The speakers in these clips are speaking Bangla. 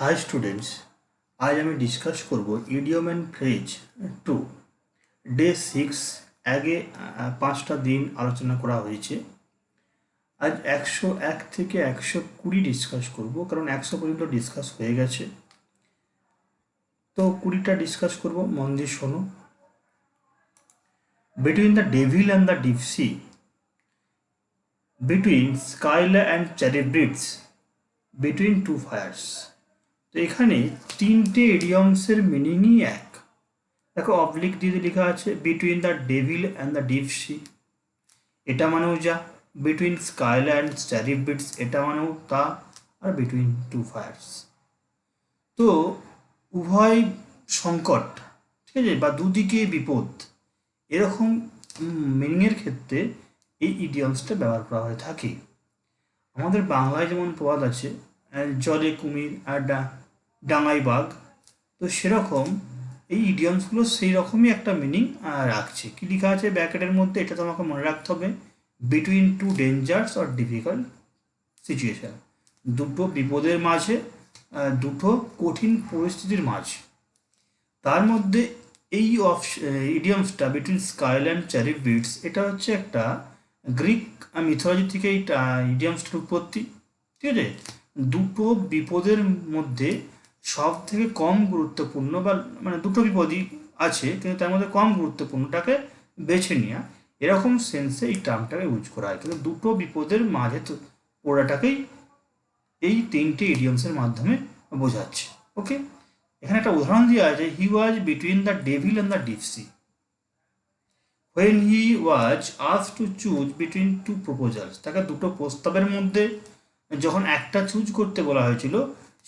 হাই স্টুডেন্টস, আজ আমি ডিসকাস করব idiom and phrase today 6। আগে 5টা দিন আলোচনা করা হয়েছে। আজ 101 থেকে 120 ডিসকাস করব, কারণ 100 পর্যন্ত ডিসকাস হয়ে গেছে। তো 20টা ডিসকাস করব, মন দিয়ে শোনো। Between the devil and the deep sea, between Scylla and Charybdis, between two fires. তো এখানে তিনটে ইডিয়মসের মিনিংই এক। দেখো, অবলিক দিয়ে লেখা আছে between the devil and the deep C, এটা মানেও যা। বিটুইন স্কাইলা অ্যান্ড চ্যারিব্রিডস, এটা মানেও তা। আর বিটুইন টু ফায়ার্স, তো উভয় সংকট, ঠিক আছে, বা দুদিকে বিপদ, এরকম মিনিংয়ের ক্ষেত্রে এই ইডিয়মসটা ব্যবহার করা হয়ে থাকে। আমাদের বাংলায় যেমন প্রবাদ আছে, জলে কুমির আর ডাঙায় বাঘ, তো সেরকম এই ইডিয়মসগুলো সেই রকমই একটা মিনিং রাখছে। কি লেখা আছে ব্র্যাকেটের মধ্যে, এটা তোমাকে মনে রাখতে হবে। Between two dangers or difficult situation, দুটো বিপদের মাঝে, দুটো কঠিন পরিস্থিতির মাঝে। তার মধ্যে এই ইডিয়মসটা বিটুইন স্কাইল অ্যান্ড চ্যারিব্রিডস, এটা হচ্ছে একটা গ্রিক মিথোলজি থেকে এই ইডিয়মসটার উৎপত্তি। ঠিক আছে, দুটো বিপদের মধ্যে সব থেকে কম গুরুত্বপূর্ণ, বা মানে দুটো বিপদই আছে কিন্তু তার মধ্যে কম গুরুত্বপূর্ণটাকে বেছে নেওয়া, এরকম সেন্সে এই টার্মটাকে ইউজ করা হয়। কিন্তু দুটো বিপদের মাঝে পড়াটাকেই এই তিনটে ইডিয়মসের মাধ্যমে বোঝাচ্ছে। ওকে, এখানে একটা উদাহরণ দেওয়া আছে, he was between the devil and the deep sea when he was asked to choose between two proposals. তাকে দুটো প্রস্তাবের মধ্যে যখন একটা চুজ করতে বলা হয়েছিল,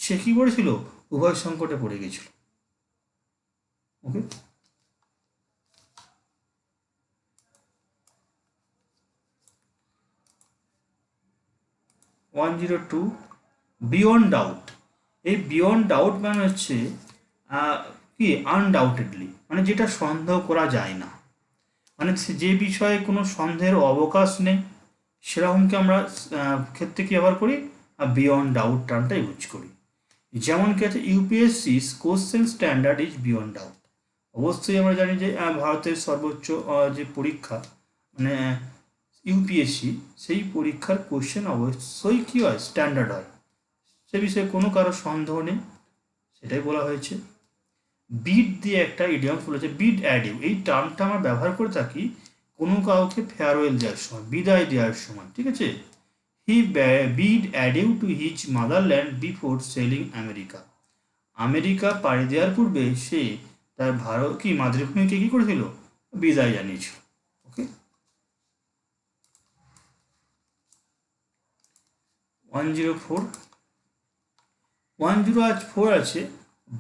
সে কি করেছিল? উভয় সংকটে পড়ে গেছিল। ওকে, 102 বিয়ন্ড ডাউট। এই বিয়ন্ড ডাউট মানে হচ্ছে কি আনডাউটেডলি, মানে যেটা সন্দেহ করা যায় না, মানে যে বিষয়ে কোনো সন্দেহের অবকাশ নেই, সেরকমকে আমরা ক্ষেত্রে কী ব্যবহার করি? বিয়ন্ড ডাউট টার্মটা ইউজ করি। যেমন কি আছে, UPSC question standard is beyond doubt. অবশ্যই আমরা জানি যে ভারতের সর্বোচ্চ যে পরীক্ষা, মানে ইউপিএসসি, সেই পরীক্ষার কোশ্চেন অবশ্যই কী হয়? স্ট্যান্ডার্ড হয়, সে বিষয়ে কোনো কারো সন্দেহ নেই, সেটাই বলা হয়েছে। বিড দিয়ে একটা ইডিয়মস বলেছে, বিড অ্যাডিউ। এই টার্মটা আমরা ব্যবহার করে থাকি কোনো কাউকে ফেয়ারওয়েল দেওয়ার সময়, বিদায় দেওয়ার সময়। ঠিক আছে, he bid adieu to his motherland before sailing America. America পাড়ি দেওয়ার পূর্বে সে তার ভারত কি মাতৃভূমিকে কী করেছিল? বিদায় জানিয়েছিল। ওকে, 104 104 আছে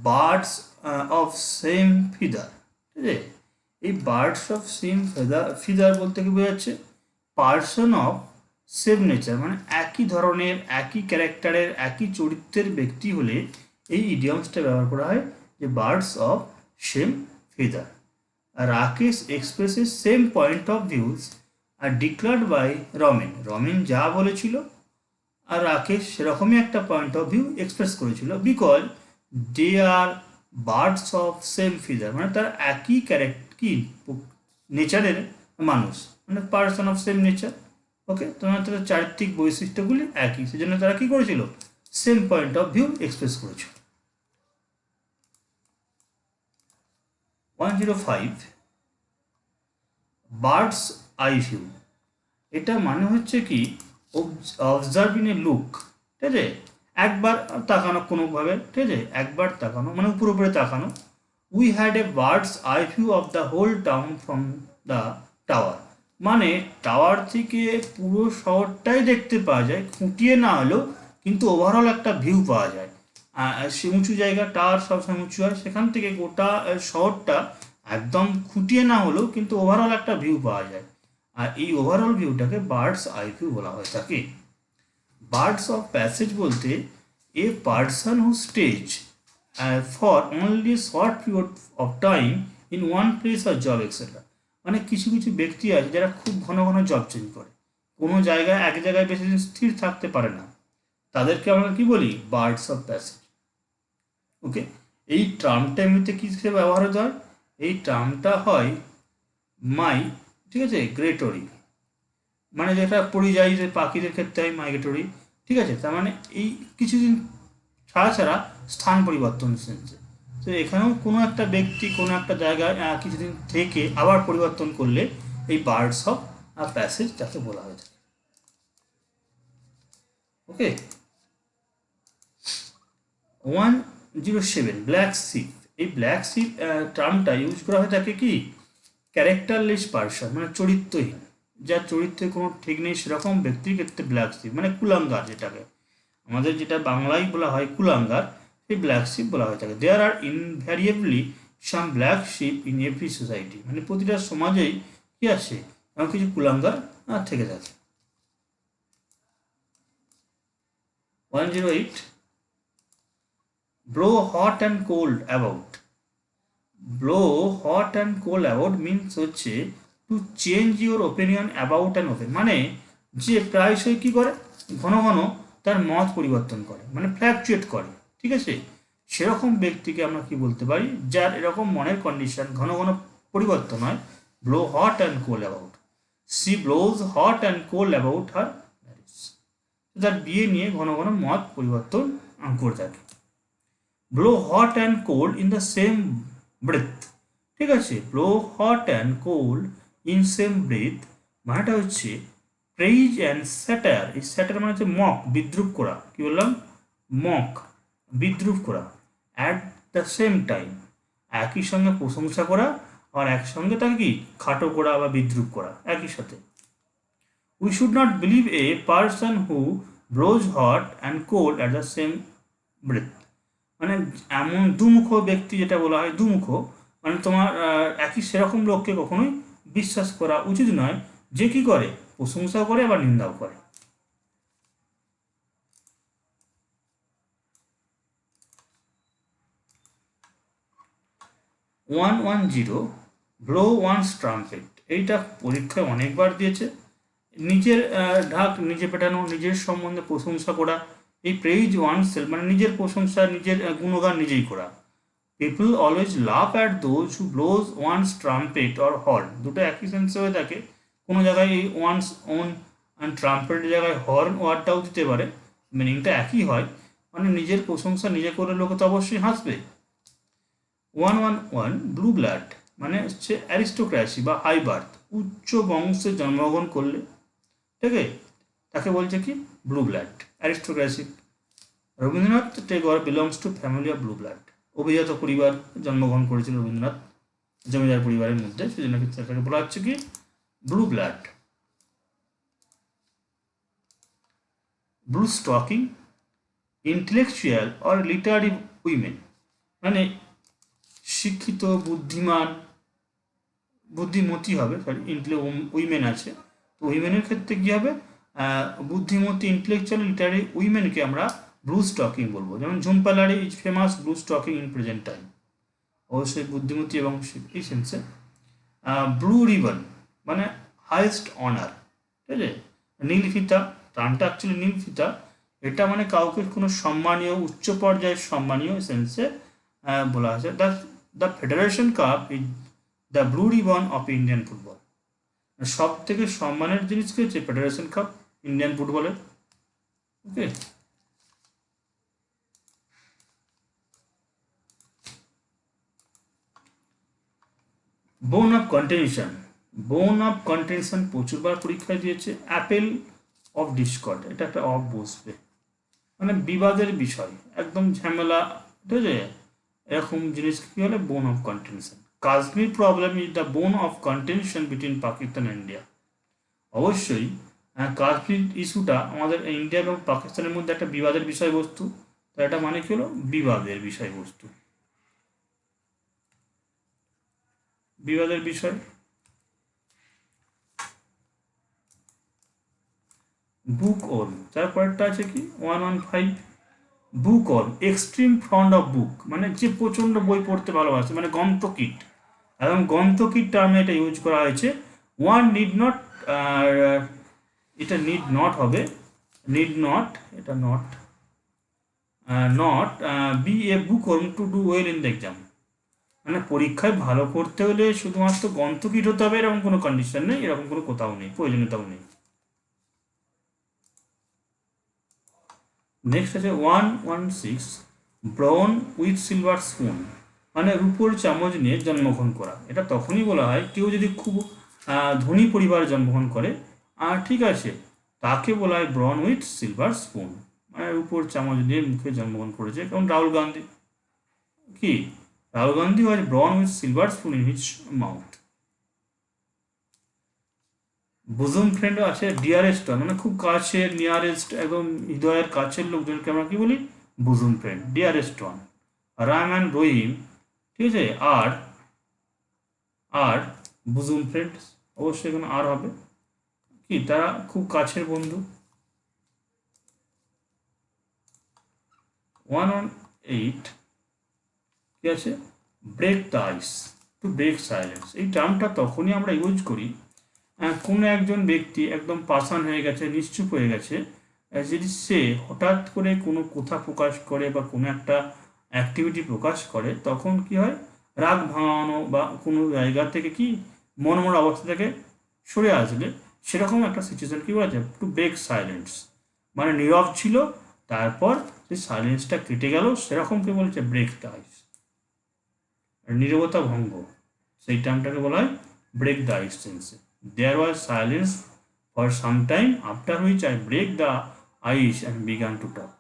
বার্ডস অফ সেম ফিদার। ঠিক আছে, এই বার্ডস অফ সেম ফিদার বলতে কি বোঝাচ্ছে? পার্সন অফ সেম নেচার, মানে একই ধরনের, একই ক্যারেক্টারের, একই চরিত্রের ব্যক্তি হলে এই ইডিয়মসটা ব্যবহার করা হয়, যে birds of same feather. Rakesh expresses same point of views are declared by Ramen. Ramen যা বলেছিল আর রাকেশ সেরকমই একটা পয়েন্ট অফ ভিউ এক্সপ্রেস করেছিল, because they are birds of same feather, মানে তার একই কি নেচারের মানুষ, মানে person of same nature. Okay, তোমার তাদের চারিত্রিক বৈশিষ্ট্যগুলি একই, সেজন্য তারা কি করেছিল? Same point of view express করেছিল। 105 বার্ডস আই ভিউ। এটা মানে হচ্ছে কি? অবজার্ভিং এ লুক। ঠিক আছে, একবার তাকানো কোনোভাবে, ঠিক আছে, একবার তাকানো মানে উপরে তাকানো। We had a birds eye view of the whole town from the tower, মানে টাওয়ার থেকে পুরো শহরটাই দেখতে পাওয়া যায়, খুঁটিয়ে না হলেও কিন্তু ওভারঅল একটা ভিউ পাওয়া যায়। সে উঁচু জায়গা, টাওয়ার সবসময় উঁচু হয়, সেখান থেকে গোটা শহরটা একদম খুঁটিয়ে না হলেও কিন্তু ওভারঅল একটা ভিউ পাওয়া যায়। আর এই ওভারঅল ভিউটাকে বার্ডস আই ভিউ বলা হয়ে থাকে। বার্ডস অফ প্যাসেজ বলতে এ person who stage for only short period of time in one place or job etcetera, মানে কিছু কিছু ব্যক্তি আছে যারা খুব ঘন ঘন জব চেঞ্জ করে, কোনো জায়গায় এক জায়গায় বেশি দিন স্থির থাকতে পারে না, তাদেরকে আমরা কি বলি? Birds of passage. ওকে, এই টার্মটা এমনিতে কী হিসেবে ব্যবহার হতে হয়? এই টার্মটা হয় মাই, ঠিক আছে, গ্রেটরি, মানে যেটা পরিযায়ী যে পাখিদের ক্ষেত্রে হয় মাইগ্রেটরি, ঠিক আছে। তার মানে এই কিছুদিন ছাড়া ছাড়া স্থান পরিবর্তন সেন্সে। তো এখানেও কোনো একটা ব্যক্তি কোনো একটা জায়গায় কিছুদিন থেকে আবার পরিবর্তন করলে এই বার্ডস অফ প্যাসেজ তাকে বলা হয়ে থাকে। ওকে, 107 ব্ল্যাক শিপ। এই ব্ল্যাক শিপ টার্মটা ইউজ করা হয়ে থাকে কি ক্যারেক্টারলেস পার্সন, মানে চরিত্রহীন, যার চরিত্রে কোনো ঠিক নেই সেরকম ব্যক্তির ক্ষেত্রে ব্ল্যাক শিপ, মানে কুলাঙ্গার, যেটাকে আমাদের যেটা বাংলায় বলা হয় কুলাঙ্গার, সেই ব্ল্যাক শিপ বলা হয়ে থাকে। There are invariably some black sheep in every society, মানে প্রতিটা সমাজেই কি আছে এমন কিছু কুলাঙ্গার থেকে থাকে। 108 blow hot and cold about. blow hot and cold about means হচ্ছে to change your opinion about an open, মানে যে প্রায়শই কী করে ঘন ঘন তার মত পরিবর্তন করে, মানে ফ্ল্যাকচুয়েট করে, ঠিক আছে। সেরকম ব্যক্তিকে আমরা কি বলতে পারি, যার এরকম মনের কন্ডিশন ঘন ঘন পরিবর্তন হয়। Blow hot and cold about, she blows hot and cold about her marriage, তার বিয়ে নিয়ে ঘন ঘন মত পরিবর্তন করে থাকে। Blow hot and cold in the same breath, ঠিক আছে। Blow hot and cold in same breath মানেটা হচ্ছে প্রেইজ অ্যান্ড স্যাটার। এই স্যাটার মানে হচ্ছে মক, বিদ্রুপ করা, কি বললাম, মক, বিদ্রুপ করা। অ্যাট দ্য সেম টাইম, একই সঙ্গে প্রশংসা করা আর একসঙ্গে তাকে কি খাটো করা বা বিদ্রুপ করা একই সাথে। We should not believe a person who blows hot and cold at the same breath, মানে এমন দুমুখ ব্যক্তি, যেটা বলা হয় দুমুখ, মানে তোমার একই সেরকম লোককে কখনোই বিশ্বাস করা উচিত নয়, যে কি করে প্রশংসা করে আবার নিন্দাও করে। One one zero blow one's trumpet, এইটা পরীক্ষায় অনেকবার দিয়েছে। নিজের ঢাক নিজে পেটানো, নিজের সম্বন্ধে প্রশংসা করা, এই প্রেইজ ওয়ান সেলফ মানে নিজের প্রশংসা, নিজের গুণগান নিজেই করা। People always love at those who blows one's trumpet or horn, দুটো একই সেন্সে হয়ে থাকে। কোনো জায়গায় এই ওয়ান্স ওন ট্রাম্পেটের জায়গায় হর্ন ওয়ার্ডটাও দিতে পারে, মিনিংটা একই হয়, মানে নিজের প্রশংসা নিজে করে লোকে তো অবশ্যই হাসবে। 111 ব্লু ব্লাড মানে হচ্ছে অ্যারিস্টোক্র্যাসি বা হাই বার্থ, উচ্চ বংশে জন্মগ্রহণ করলে, ঠিক আছে, তাকে বলছে কি blue blood, aristocracy. Rabindranath Tagore belongs to family of blue blood, অভিজাত পরিবার জন্মগ্রহণ করেছিল রবীন্দ্রনাথ, জমিদার পরিবারের মধ্যে, সেজন্য তাকে বলা হচ্ছে কি blue blood. Blue stocking intellectual or literary women, মানে শিক্ষিত বুদ্ধিমান বুদ্ধিমতী হবে, সরি উইমেন আছে, তো উইমেনের ক্ষেত্রে কী হবে, বুদ্ধিমতী ইন্টেলেকচুয়াল লিটারি উইমেনকে আমরা ব্লু স্টকিং বলবো। যেমন Jhumpa Lahiri is famous blue stocking in present time, অবশ্যই বুদ্ধিমতী এবং এই সেন্সে। ব্লু রিবন মানে হাইয়েস্ট অনার, ঠিক আছে। নীল ফিতা, টার্মটা অ্যাকচুয়ালি নীল ফিতা, এটা মানে কাউকে কোনো সম্মানীয় উচ্চ পর্যায়ের সম্মানীয় সেন্সে বলা আছে। The federation cup is the blue ribbon of Indian football, সব থেকে সম্মানের জিনিস কি হচ্ছে ফেডারেশন কাপ ইন্ডিয়ান ফুটবলের। Okay, bone of contention, bone of contention প্রচুরবার পরীক্ষায় দিয়েছে। অ্যাপেল অফ ডিসকর্ড, এটা একটা অফ বসবে, মানে বিবাদের বিষয়, একদম ঝামেলা, ঠিক আছে, এরকম জিনিস কি হলে বোন of contention. Kashmir problem is the bone of contention between Pakistan and India, অবশ্যই কাশ্মীর ইস্যুটা আমাদের ইন্ডিয়া এবং পাকিস্তানের মধ্যে একটা বিবাদের বিষয়বস্তু, তো এটা মানে কি হলো বিবাদের বিষয়বস্তু, বিবাদের বিষয়। বুক ওর্ম, তারপরেরটা আছে কি 115 bookworm extreme fond of book, মানে যে প্রচণ্ড বই পড়তে ভালোবাসে, মানে গ্রন্থকীট, এবং গ্রন্থকীট টার্মে এটা ইউজ করা হয়েছে। ওয়ান নিড নট, এটা নিড নট হবে, নিড নট, এটা not, not be a bookworm to do well in the exam. মানে পরীক্ষায় ভালো করতে হলে শুধুমাত্র গন্তকীট হতে হবে এরকম কোনো কন্ডিশন নেই, এরকম কোনো কোথাও নেই, প্রয়োজনীয়তাও নেই। নেক্সট আছে 116 ব্রন উইথ সিলভার স্পুন, মানে রূপোর চামচ নিয়ে জন্মগ্রহণ করা। এটা তখনই বলা হয় কেউ যদি খুব ধনী পরিবারে জন্মগ্রহণ করে, আর ঠিক আছে, তাকে বলা হয় ব্রন উইথ সিলভার স্পুন, মানে রূপোর চামচ নিয়ে মুখে জন্মগ্রহণ করেছে। কারণ রাহুল গান্ধী কি, Rahul Gandhi was born with silver spoon in his mouth. Bosom friend আছে ডিয়ারেস্ট, মানে খুব কাছের, নিয়ারেস্ট, একদম হৃদয়ের কাছের লোকজনকে আমরা কি বলি, bosom friend, dearest one. Ram and Rahim, ঠিক আছে, আর আর বুজুম ফ্রেন্ড, অবশ্যই এখানে আর হবে, কি তারা খুব কাছের বন্ধু। 118 কি আছে, break the ice, to break silence. এই টার্মটা তখনই আমরা ইউজ করি কোনো একজন ব্যক্তি একদম পাষাণ হয়ে গেছে, নিশ্চুপ হয়ে গেছে, যদি সে হঠাৎ করে কোনো কথা প্রকাশ করে বা কোনো একটা অ্যাক্টিভিটি প্রকাশ করে, তখন কি হয়, রাগ ভাঙানো বা কোনো জায়গা থেকে কি মনমরা অবস্থা থেকে সরে আসলে সেরকম একটা সিচুয়েশন কি বলা যায়, টু ব্রেক সাইলেন্স, মানে নীরব ছিল, তারপর সেই সাইলেন্সটা কেটে গেল, সেরকম কি বলছে ব্রেক দ্য আইস, নীরবতা ভঙ্গ, সেই টার্মটাকে বলা হয় ব্রেক দ্য আইস সেন্সে। There was silence for some time, after which I break the ice and began to talk.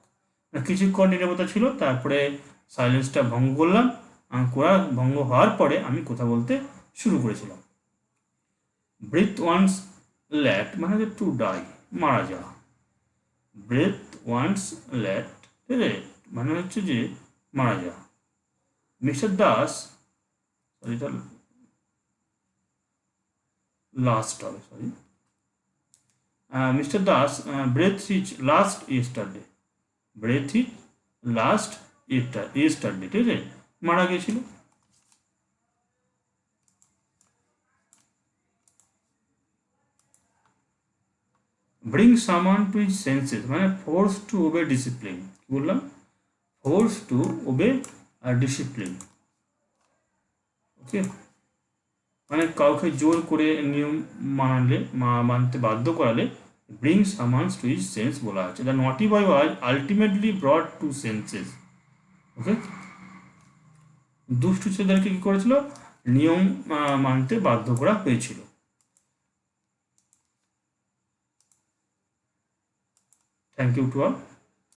কিছুক্ষণ নীরবতা ছিল, তারপরে সাইলেন্সটা ভঙ্গ করলাম, ভঙ্গ হওয়ার পরে আমি কথা বলতে শুরু করেছিলাম। ব্রেথ ওয়ান্স লেট মানে হচ্ছে টু ডাই, মারা যাওয়া। ব্রেথ ওয়ান্স লেট, ঠিক আছে, মানে হচ্ছে যে মারা যাওয়া। মিস্টার দাস, সরি এটা লাস্ট হবে, sorry, mister Das breath his last yesterday, breath his last yesterday, ঠিক আছে, মারা গেছিল। Bring summons to his senses মানে ফোর্স টু ওবে ডিসিপ্লিন, কি বললাম, force to obey discipline, okay, মানে কাউকে জোর করে নিয়ম মানতে বাধ্য করালে bring summons to his sense বলা আছে। The naughty boy was ultimately brought to senses, okay, দুষ্টু ছেলেদেরকে কি করেছিল, নিয়ম মানতে বাধ্য করা হয়েছিল। Thank you to all.